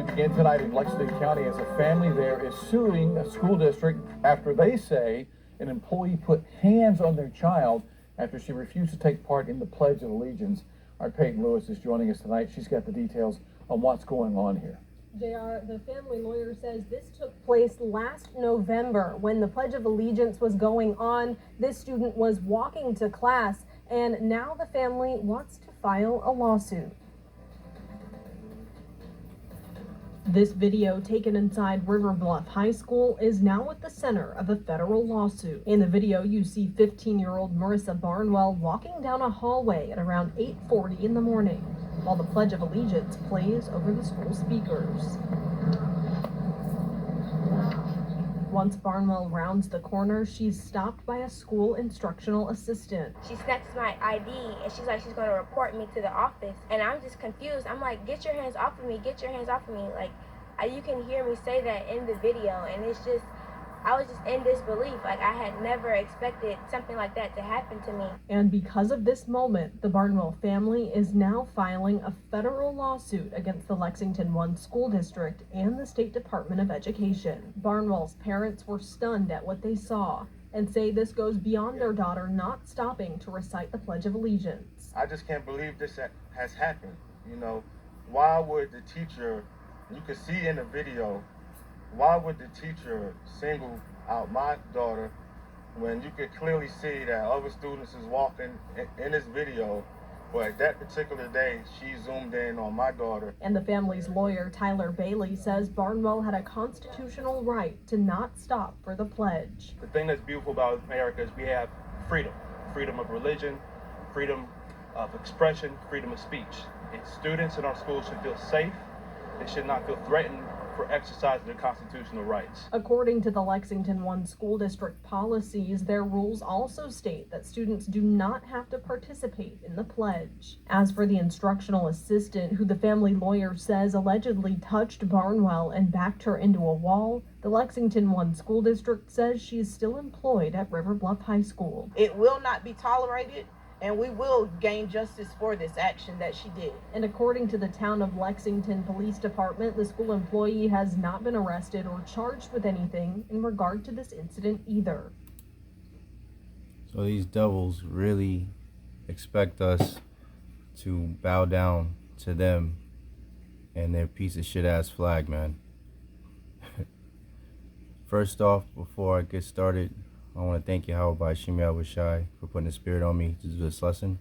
We begin tonight in Lexington County as a family there is suing a school district after they say an employee put hands on their child after she refused to take part in the Pledge of Allegiance. Our Peyton Lewis is joining us tonight. She's got the details on what's going on here. JR, the family lawyer says this took place last November when the Pledge of Allegiance was going on. This student was walking to class, and now the family wants to file a lawsuit. This video taken inside River Bluff High School is now at the center of a federal lawsuit. In the video, you see 15-year-old Marissa Barnwell walking down a hallway at around 8:40 in the morning, while the Pledge of Allegiance plays over the school speakers. Once Barnwell rounds the corner, she's stopped by a school instructional assistant. She snatches my ID and she's like, she's going to report me to the office. And I'm just confused. I'm like, get your hands off of me, get your hands off of me. Like, you can hear me say that in the video. And it's just, I was just in disbelief. Like, I had never expected something like that to happen to me. And because of this moment, the Barnwell family is now filing a federal lawsuit against the Lexington 1 school district and the State Department of Education. Barnwell's parents were stunned at what they saw and say this goes beyond their daughter not stopping to recite the Pledge of Allegiance. I just can't believe this has happened. You know, why would the teacher, you could see in the video, why would the teacher single out my daughter when you could clearly see that other students is walking in this video, but that particular day she zoomed in on my daughter. And the family's lawyer, Tyler Bailey, says Barnwell had a constitutional right to not stop for the pledge. The thing that's beautiful about America is we have freedom. Freedom of religion, freedom of expression, freedom of speech. And students in our schools should feel safe. They should not feel threatened for exercising their constitutional rights. According to the Lexington 1 school district policies, their rules also state that students do not have to participate in the pledge. As for the instructional assistant, who the family lawyer says allegedly touched Barnwell and backed her into a wall, the Lexington 1 school district says she is still employed at River Bluff High School. It will not be tolerated, and we will gain justice for this action that she did. And according to the Town of Lexington Police Department, the school employee has not been arrested or charged with anything in regard to this incident either. So these devils really expect us to bow down to them and their piece of shit ass flag, man. First off, before I get started, I want to thank Yahawah, Bahasham, Yahawashi for putting the spirit on me to do this lesson.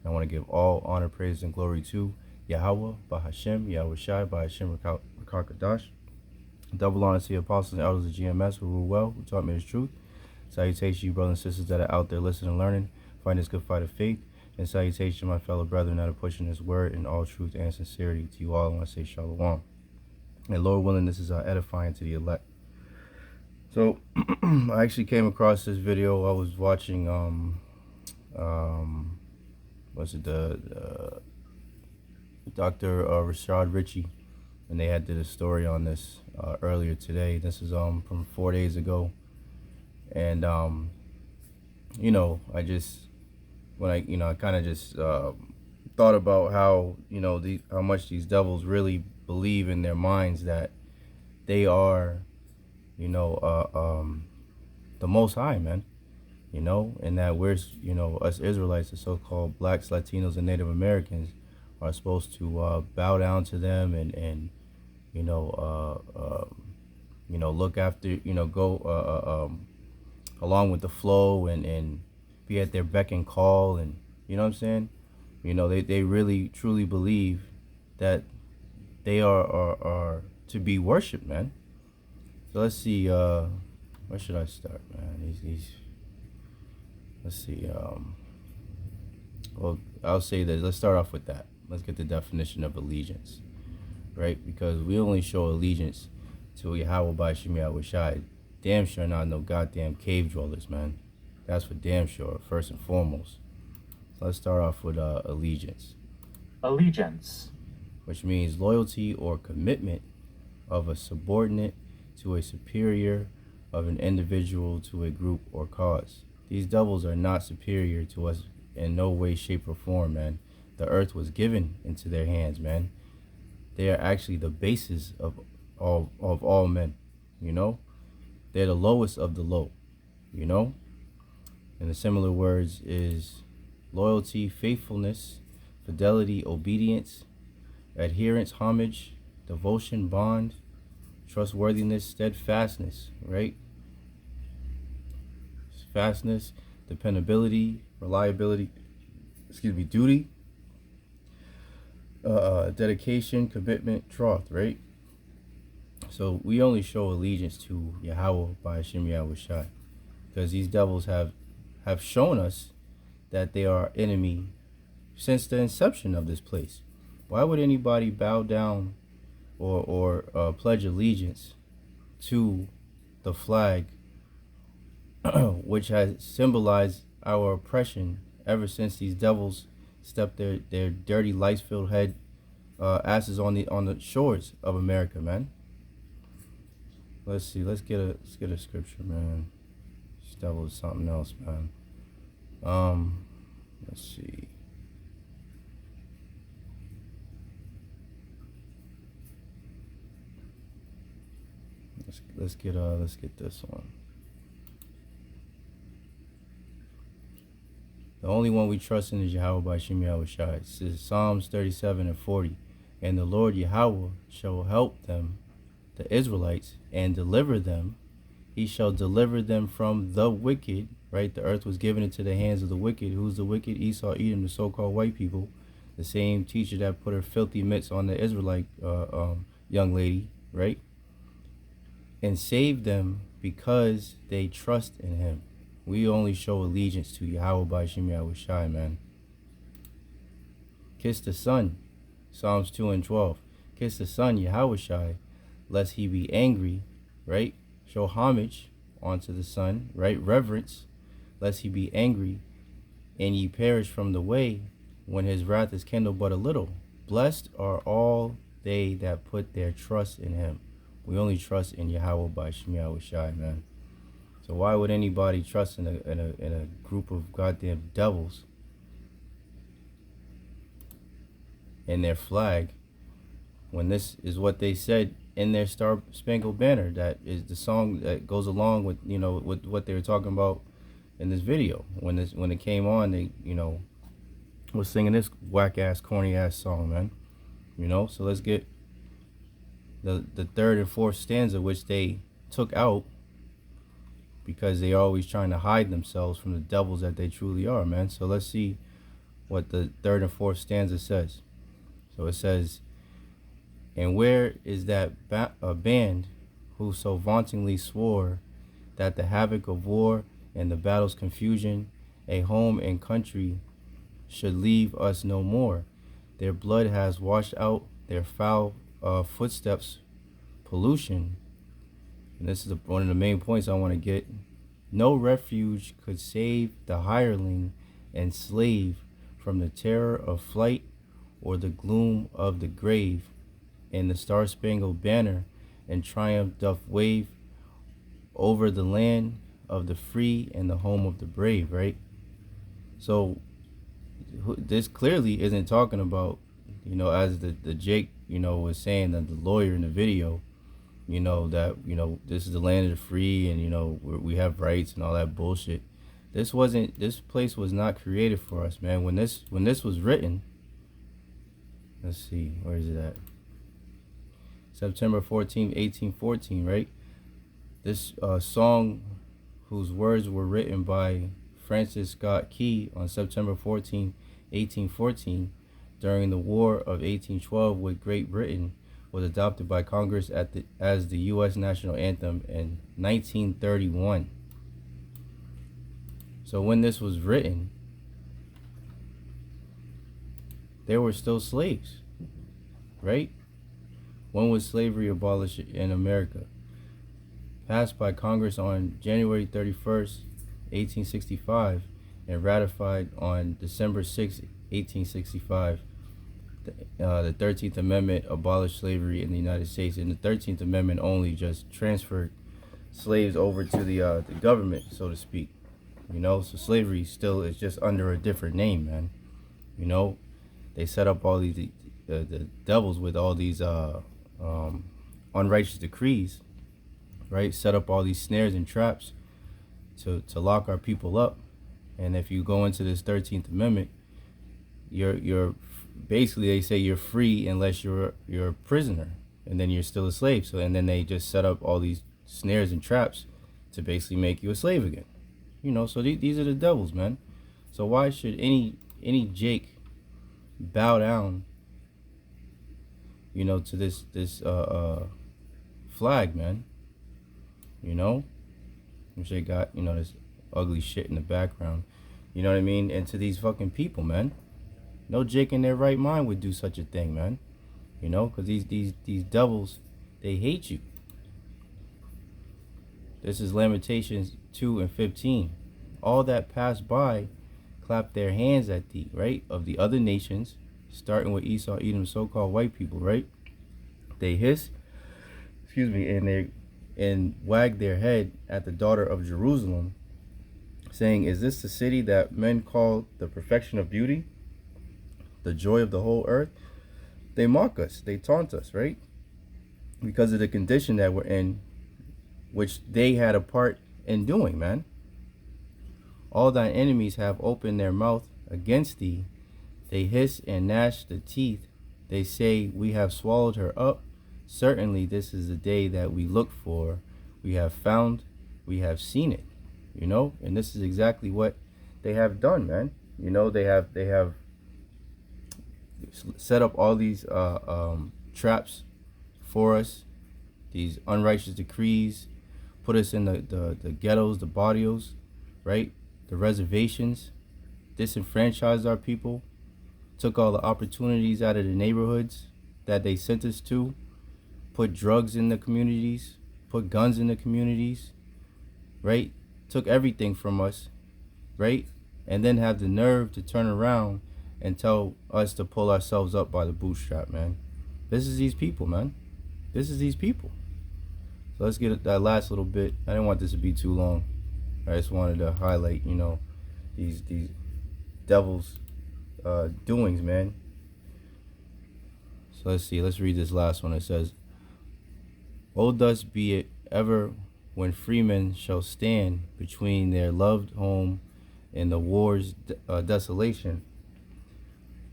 I want to give all honor, praise, and glory to Yahawah, Bahasham, Yahawashi, Bahasham, Rakakadash. Double honor to the apostles and elders of GMS who rule well, who taught me the truth. Salutation, you brothers and sisters that are out there listening and learning, fighting this good fight of faith. And salutation, my fellow brethren that are pushing this word in all truth and sincerity. To you all, I want to say shalom. And Lord willing, this is edifying to the elect. So I actually came across this video. I was watching was it the Dr. Rashad Ritchie, and they had did a story on this earlier today. This is from 4 days ago, and you know, I just I kind of just thought about how how much these devils really believe in their minds that they are the Most High, man, and that we're, us Israelites, the so-called blacks, Latinos, and Native Americans are supposed to bow down to them and look after, go along with the flow and be at their beck and call, and you know what I'm saying? They really truly believe that they are to be worshipped, man. So let's see, where should I start, man? Let's see, well, I'll say that, let's start off with that. Let's get the definition of allegiance, right? Because we only show allegiance to Yahawah, Bahasham, Yahawashi. Damn sure not no goddamn cave dwellers, man. That's for damn sure, first and foremost. So let's start off with allegiance. Allegiance, which means loyalty or commitment of a subordinate to a superior, of an individual to a group or cause. These devils are not superior to us in no way, shape, or form, man. The earth was given into their hands, man. they are actually the basis of all men, you know? They're the lowest of the low, you know? And the similar words is loyalty, faithfulness, fidelity, obedience, adherence, homage, devotion, bond, trustworthiness, steadfastness, right? Fastness, dependability, reliability, duty, dedication, commitment, troth, right? So we only show allegiance to Yahawah, Bahasham, Yahawashi, because these devils have shown us that they are enemy since the inception of this place. Why would anybody bow down or pledge allegiance to the flag which has symbolized our oppression ever since these devils stepped their dirty, lice-filled head asses on the shores of America, man? Let's see. Let's get a scripture, man. This devil is something else, man. Let's see. Let's get this one. The only one we trust in is Yahawah by Shem Yahawashi. It says Psalms 37 and 40. And the Lord Yahawah shall help them, the Israelites, and deliver them. He shall deliver them from the wicked, right? The earth was given into the hands of the wicked. Who's the wicked? Esau, Edom, the so-called white people. The same teacher that put her filthy mitts on the Israelite young lady, right? And save them because they trust in him. We only show allegiance to Yahawah by Shem Yahawashi, man. Kiss the Son, Psalms 2 and 12. Kiss the Son, Yahawashi, lest he be angry, right? Show homage unto the Son, right? Reverence, lest he be angry, and ye perish from the way, when his wrath is kindled but a little. Blessed are all they that put their trust in him. We only trust in Yahawah by Shem Yahawashi, man. So why would anybody trust in a group of goddamn devils and their flag when this is what they said in their Star Spangled Banner? That is the song that goes along with, you know, with what they were talking about in this video. When it came on, they, you know, was singing this whack ass, corny ass song, man. You know, so let's get the third and fourth stanza, which they took out because they are always trying to hide themselves from the devils that they truly are, man. So let's see what the third and fourth stanza says. So it says, and where is that band who so vauntingly swore that the havoc of war and the battle's confusion, a home and country, should leave us no more? Their blood has washed out their foul footsteps, pollution. And this is one of the main points I want to get. No refuge could save the hireling and slave from the terror of flight or the gloom of the grave. And the Star-Spangled Banner in triumph doth wave over the land of the free and the home of the brave, right? So this clearly isn't talking about, you know, as the Jake, you know, was saying, that the lawyer in the video, you know, that, you know, this is the land of the free and, you know, we have rights and all that bullshit. This place was not created for us, man. When this was written, let's see, where is it at? September 14, 1814, right? This song, whose words were written by Francis Scott Key on September 14, 1814, during the War of 1812 with Great Britain, was adopted by Congress as the U.S. national anthem in 1931. So when this was written, there were still slaves, right? When was slavery abolished in America? Passed by Congress on January 31st, 1865, and ratified on December 6, 1865. The 13th Amendment abolished slavery in the United States, and the 13th Amendment only just transferred slaves over to the government, so to speak. You know, so slavery still is just under a different name, man. You know, they set up all these the devils with all these unrighteous decrees, right? Set up all these snares and traps to lock our people up. And if you go into this 13th Amendment, you're basically, they say you're free unless you're a prisoner, and then you're still a slave. So, and then they just set up all these snares and traps to basically make you a slave again. You know, so these are the devils, man. So why should any Jake bow down, you know, to this flag, man? You know, which they got, you know, this ugly shit in the background. You know what I mean? And to these fucking people, man. No Jake in their right mind would do such a thing, man. You know, because these devils, they hate you. This is Lamentations 2:15. All that pass by clap their hands at thee, right? Of the other nations, starting with Esau, Edom, so-called white people, right? They hiss, and wag their head at the daughter of Jerusalem, saying, is this the city that men call the perfection of beauty, the joy of the whole earth? They mock us, they taunt us, right? Because of the condition that we're in, which they had a part in doing, man. All thine enemies have opened their mouth against thee. They hiss and gnash the teeth. They say, we have swallowed her up. Certainly this is the day that we look for. We have found, we have seen it. You know, and this is exactly what they have done, man. You know, they have set up all these traps for us, these unrighteous decrees, put us in the ghettos, the barrios, right? The reservations, disenfranchised our people, took all the opportunities out of the neighborhoods that they sent us to, put drugs in the communities, put guns in the communities, right? Took everything from us, right? And then have the nerve to turn around and tell us to pull ourselves up by the bootstrap, man. This is these people, man. This is these people. So let's get that last little bit. I didn't want this to be too long. I just wanted to highlight, you know, these devils' doings, man. So let's see. Let's read this last one. It says, "O thus be it ever when freemen shall stand between their loved home and the war's desolation.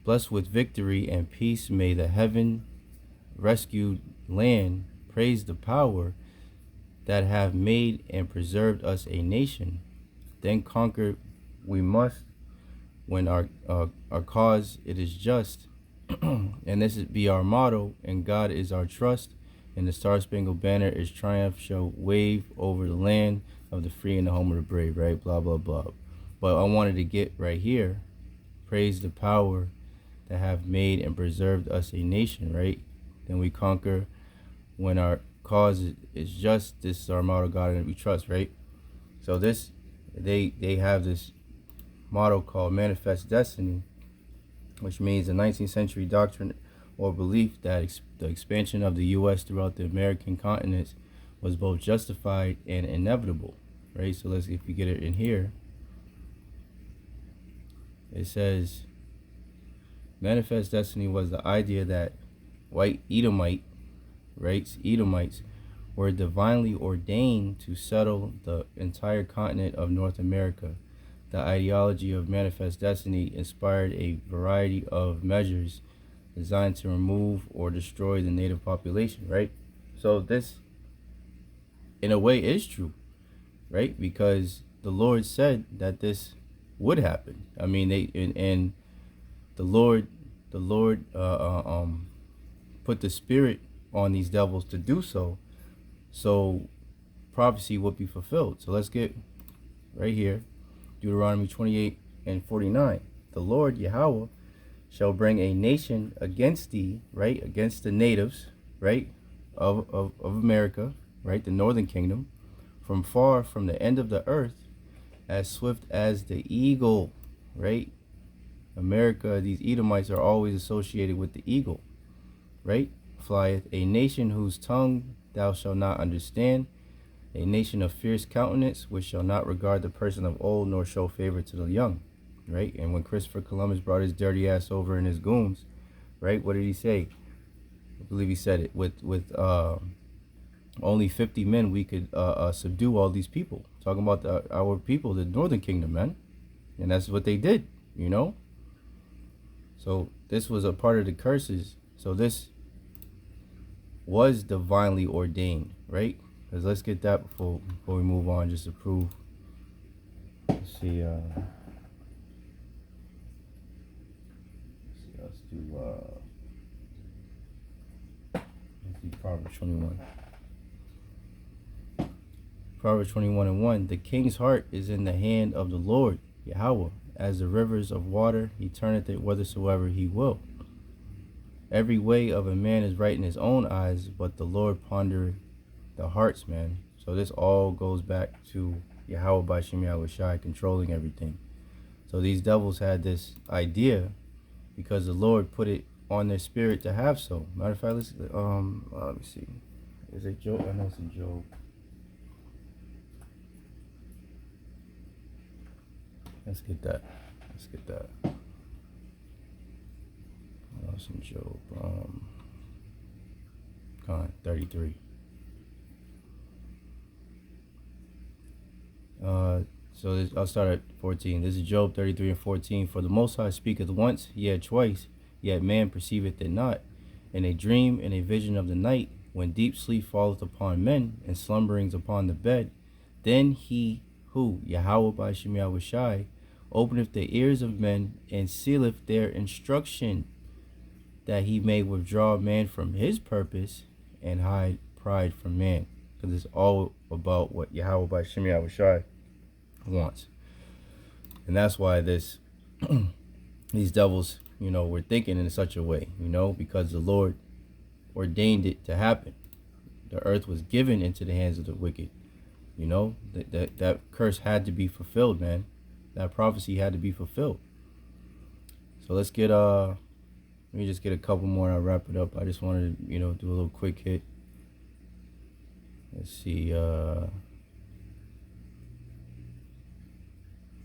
Blessed with victory and peace may the heaven rescued land praise the power that have made and preserved us a nation. Then conquer we must when our cause it is just. And this is be our motto, and God is our trust, and the Star-Spangled Banner is triumph shall wave over the land of the free and the home of the brave," right? Blah, blah, blah. But I wanted to get right here, praise the power that have made and preserved us a nation, right? Then we conquer when our cause is just. This is our motto, God and we trust, right? So this, they have this motto called Manifest Destiny, which means the 19th century doctrine or belief that the expansion of the U.S. throughout the American continents was both justified and inevitable, right? So let's, if you get it in here, it says, Manifest Destiny was the idea that white Edomites were divinely ordained to settle the entire continent of North America. The ideology of Manifest Destiny inspired a variety of measures designed to remove or destroy the native population, right? So this, in a way, is true, right? Because the Lord said that this would happen. I mean, and the Lord put the spirit on these devils to do so, so prophecy would be fulfilled. So let's get right here, Deuteronomy 28:49. The Lord Yahawah shall bring a nation against thee, right, against the natives, right, of America, right, the northern kingdom, from far from the end of the earth, as swift as the eagle, right? America, these Edomites are always associated with the eagle, right? Flieth, a nation whose tongue thou shalt not understand, a nation of fierce countenance, which shall not regard the person of old, nor show favor to the young, right? And when Christopher Columbus brought his dirty ass over and his goons, right? What did he say? I believe he said it. With only 50 men, we could subdue all these people. Talking about our people, the northern kingdom, man. And that's what they did, you know? So this was a part of the curses. So this was divinely ordained, right? Because let's get that before we move on, just to prove. Let's see. Let's do Proverbs 21. Proverbs 21:1. The king's heart is in the hand of the Lord, Yahawah. As the rivers of water, he turneth it whithersoever he will. Every way of a man is right in his own eyes, but the Lord pondereth the hearts, man. So this all goes back to Yahawah Bahasham Yahawashi controlling everything. So these devils had this idea because the Lord put it on their spirit to have so. Matter of fact, let's let me see. Is it Job? I know it's in Job. Let's get that. Oh, some Job. 33. I'll start at 14. This is Job 33 and 14. For the Most High speaketh once, yet twice, yet man perceiveth it not. In a dream, in a vision of the night, when deep sleep falleth upon men, and slumberings upon the bed, then he who, Yahawah Bahasham Yahawashi, openeth the ears of men, and sealeth their instruction, that he may withdraw man from his purpose, and hide pride from man. Because it's all about what Yahawah Bahasham Yahawashi wants. And that's why these devils, were thinking in such a way, because the Lord ordained it to happen. The earth was given into the hands of the wicked. That curse had to be fulfilled, man. That prophecy had to be fulfilled. So let's get let me just get a couple more and I'll wrap it up. I just wanted to, do a little quick hit. Let's see,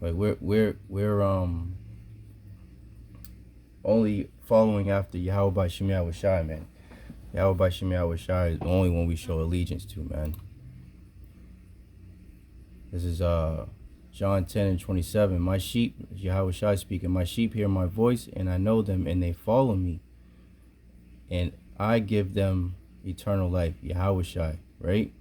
like we're only following after Yahawah Bahasham Yahawashi, man. Yahawah Bahasham Yahawashi is the only one we show allegiance to, man. This is John 10 and 27. My sheep, Yahawashi speaking, my sheep hear my voice, and I know them, and they follow me. And I give them eternal life, Yahawashi, right?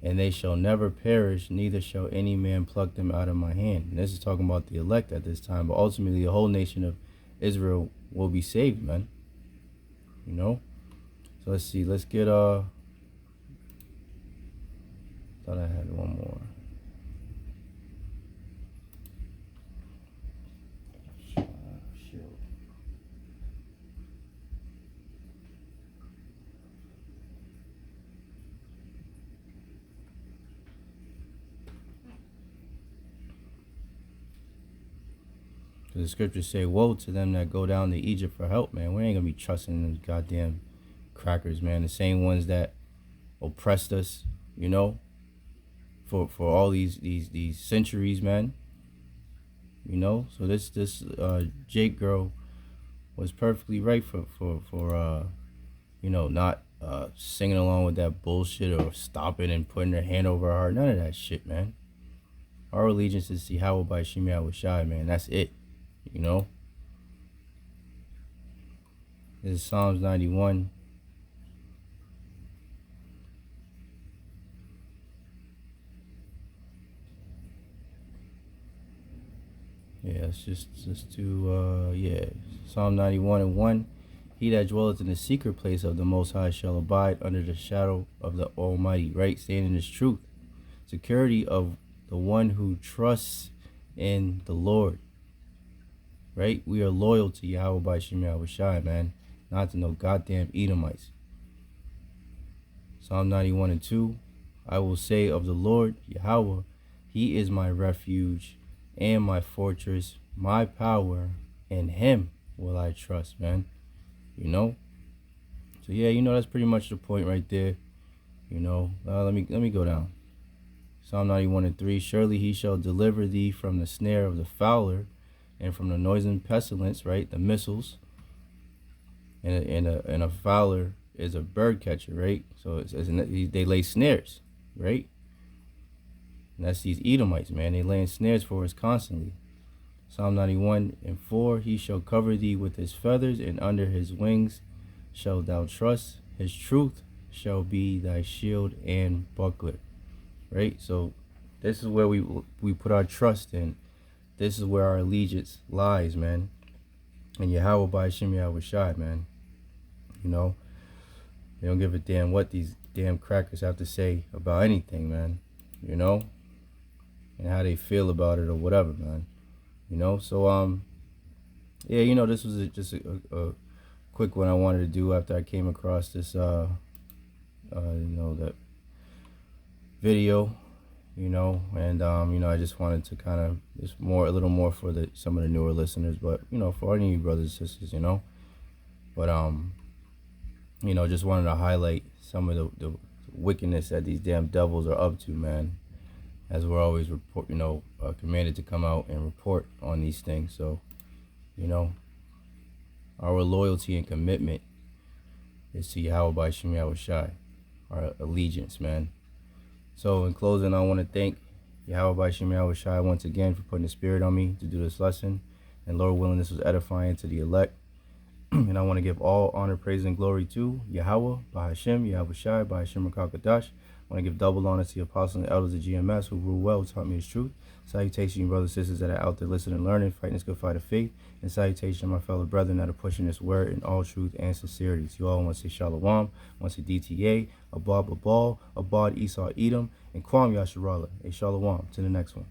And they shall never perish, neither shall any man pluck them out of my hand. And this is talking about the elect at this time, but ultimately the whole nation of Israel will be saved, man. So let's see, let's get thought I had one more. The scriptures say, woe to them that go down to Egypt for help, man. We ain't gonna be trusting those goddamn crackers, man. The same ones that oppressed us, for all these centuries, man. So this Jake girl was perfectly right for not singing along with that bullshit or stopping and putting her hand over her heart. None of that shit, man. Our allegiance is Yahawah Bahasham Yahawashi, man. That's it. This is Psalms 91. Yeah, let's do Psalm 91 and 1. He that dwelleth in the secret place of the Most High shall abide under the shadow of the Almighty, right? Stand in his truth. Security of the one who trusts in the Lord. Right? We are loyal to Yahawah Bahasham Yahawashi, man. Not to no goddamn Edomites. Psalm 91 and 2. I will say of the Lord, Yahawah, he is my refuge and my fortress, my power, in him will I trust, man. So yeah, that's pretty much the point right there. Let me go down. Psalm 91 and 3. Surely he shall deliver thee from the snare of the fowler, and from the noisome pestilence, right? The missiles. and a fowler is a bird catcher, right? So they lay snares, right? And that's these Edomites, man. They laying snares for us constantly. Psalm 91:4, he shall cover thee with his feathers, and under his wings shalt thou trust. His truth shall be thy shield and buckler, right? So this is where we put our trust in. This is where our allegiance lies, man. And Yahawah, Bahasham, Yahawashi, man. You know, they don't give a damn what these damn crackers have to say about anything, man. You know, and how they feel about it or whatever, man. You know, so yeah, you know, this was just a quick one I wanted to do after I came across this you know, that video, you know, and you know, I just wanted to kind of just a little more for some of the newer listeners, but you know, for any brothers and sisters, you know, but you know, just wanted to highlight some of the wickedness that these damn devils are up to, man, as we're always commanded to come out and report on these things. So, you know, our loyalty and commitment is to Yahawah, Bahasham, Yahawashi, our allegiance, man. So in closing, I want to thank Yahawah, Bahasham, Yahawashi once again for putting the spirit on me to do this lesson. And Lord willing, this was edifying to the elect. And I want to give all honor, praise, and glory to Yahawah, Bahasham, Yahawashi, Bahasham Rakakadash. I want to give double honor to the apostles and elders of GMS who rule well, taught me his truth. Salutation, you brothers and sisters that are out there listening and learning, fighting this good fight of faith. And salutation, my fellow brethren that are pushing this word in all truth and sincerity. So you all want to say Shalom, want to say DTA, Abad Babal, Abad Esau Edom, and Kwam Yasharallah. A Shalom. To the next one.